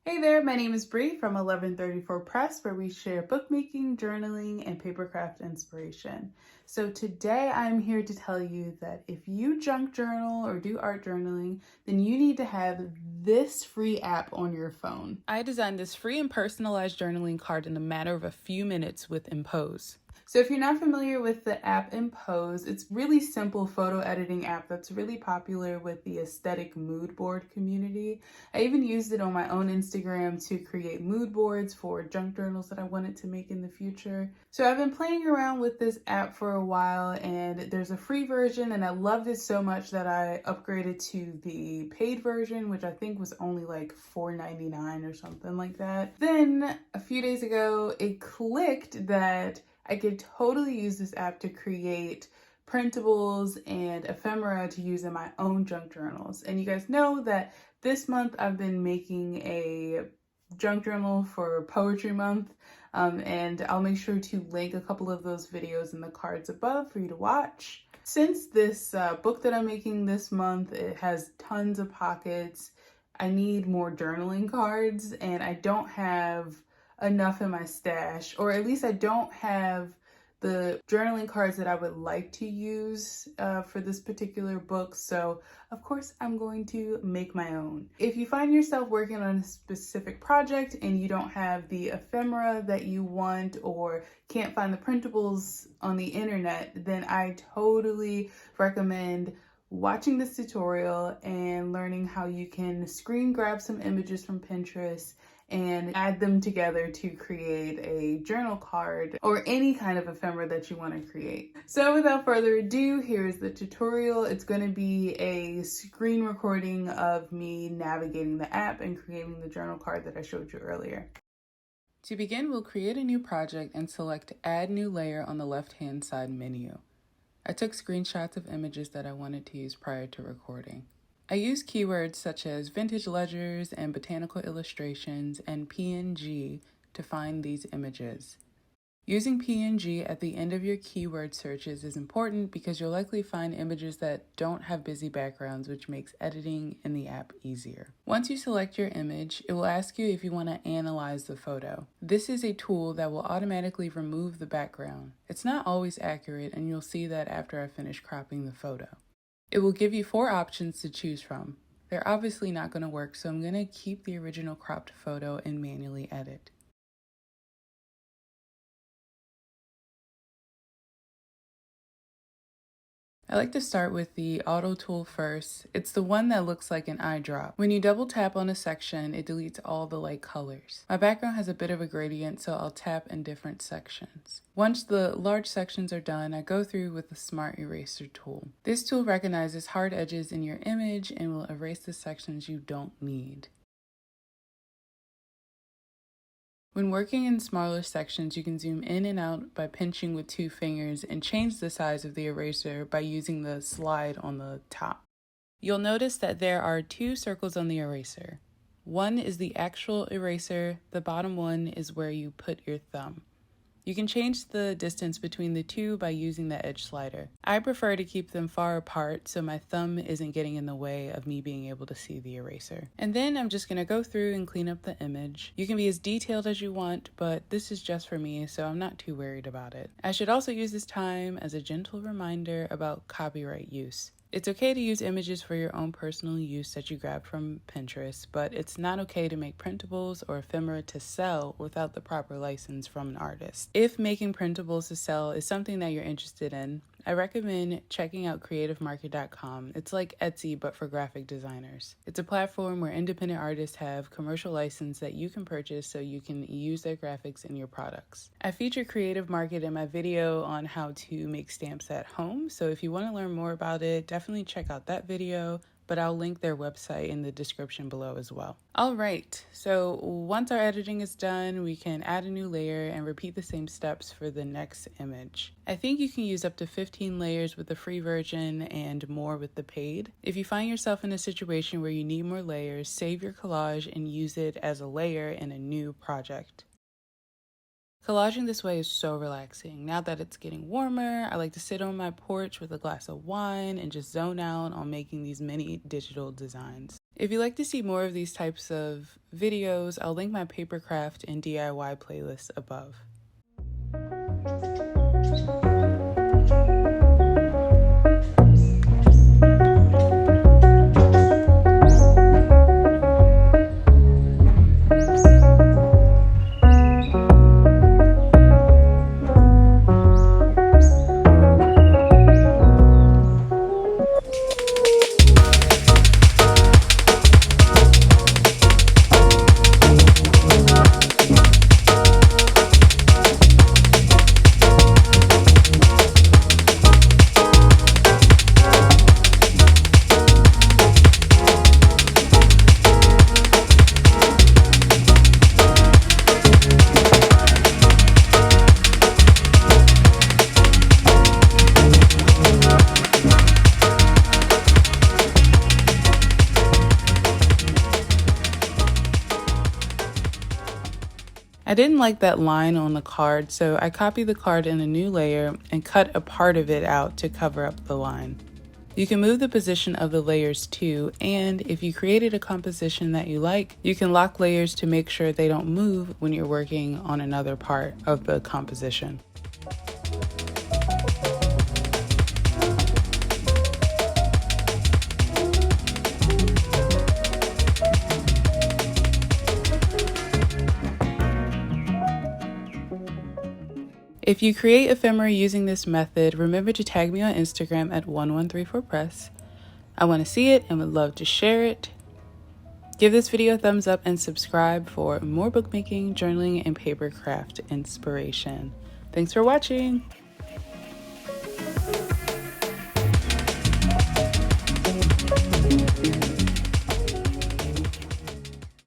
Hey there, my name is Bree from 1134 Press, where we share bookmaking, journaling, and papercraft inspiration. So today I'm here to tell you that if you junk journal or do art journaling, then you need to have this free app on your phone. I designed this free and personalized journaling card in a matter of a few minutes with Impose. So if you're not familiar with the app Impose, it's really simple photo editing app that's really popular with the aesthetic mood board community. I even used it on my own Instagram to create mood boards for junk journals that I wanted to make in the future. So I've been playing around with this app for a while, and there's a free version, and I loved it so much that I upgraded to the paid version, which I think was only like $4.99 or something like that. Then a few days ago, it clicked that I could totally use this app to create printables and ephemera to use in my own junk journals. And you guys know that this month I've been making a junk journal for Poetry Month, and I'll make sure to link a couple of those videos in the cards above for you to watch. Since this book that I'm making this month, it has tons of pockets, I need more journaling cards, and I don't have enough in my stash, or at least I don't have the journaling cards that I would like to use for this particular book. So of course I'm going to make my own. If you find yourself working on a specific project and you don't have the ephemera that you want or can't find the printables on the internet, then I totally recommend watching this tutorial and learning how you can screen grab some images from Pinterest and add them together to create a journal card or any kind of ephemera that you want to create. So without further ado, here's the tutorial. It's going to be a screen recording of me navigating the app and creating the journal card that I showed you earlier. To begin, we'll create a new project and select Add New Layer on the left-hand side menu. I took screenshots of images that I wanted to use prior to recording. I used keywords such as vintage ledgers and botanical illustrations and PNG to find these images. Using PNG at the end of your keyword searches is important because you'll likely find images that don't have busy backgrounds, which makes editing in the app easier. Once you select your image, it will ask you if you want to analyze the photo. This is a tool that will automatically remove the background. It's not always accurate, and you'll see that after I finish cropping the photo. It will give you 4 options to choose from. They're obviously not going to work, so I'm going to keep the original cropped photo and manually edit. I like to start with the auto tool first. It's the one that looks like an eye drop. When you double tap on a section, it deletes all the light colors. My background has a bit of a gradient, so I'll tap in different sections. Once the large sections are done, I go through with the Smart Eraser tool. This tool recognizes hard edges in your image and will erase the sections you don't need. When working in smaller sections, you can zoom in and out by pinching with 2 fingers and change the size of the eraser by using the slide on the top. You'll notice that there are 2 circles on the eraser. One is the actual eraser, the bottom one is where you put your thumb. You can change the distance between the 2 by using the edge slider. I prefer to keep them far apart so my thumb isn't getting in the way of me being able to see the eraser. And then I'm just going to go through and clean up the image. You can be as detailed as you want, but this is just for me, so I'm not too worried about it. I should also use this time as a gentle reminder about copyright use. It's okay to use images for your own personal use that you grab from Pinterest, but it's not okay to make printables or ephemera to sell without the proper license from an artist. If making printables to sell is something that you're interested in, I recommend checking out creativemarket.com. It's like Etsy, but for graphic designers. It's a platform where independent artists have commercial license that you can purchase so you can use their graphics in your products. I feature Creative Market in my video on how to make stamps at home, so if you want to learn more about it, definitely check out that video, but I'll link their website in the description below as well. All right, so once our editing is done, we can add a new layer and repeat the same steps for the next image. I think you can use up to 15 layers with the free version and more with the paid. If you find yourself in a situation where you need more layers, save your collage and use it as a layer in a new project. Collaging this way is so relaxing. Now that it's getting warmer, I like to sit on my porch with a glass of wine and just zone out on making these mini digital designs. If you'd like to see more of these types of videos, I'll link my papercraft and DIY playlist above. I didn't like that line on the card, so I copied the card in a new layer and cut a part of it out to cover up the line. You can move the position of the layers too, and if you created a composition that you like, you can lock layers to make sure they don't move when you're working on another part of the composition. If you create ephemera using this method, remember to tag me on Instagram at 1134press. I want to see it and would love to share it. Give this video a thumbs up and subscribe for more bookmaking, journaling, and paper craft inspiration. Thanks for watching.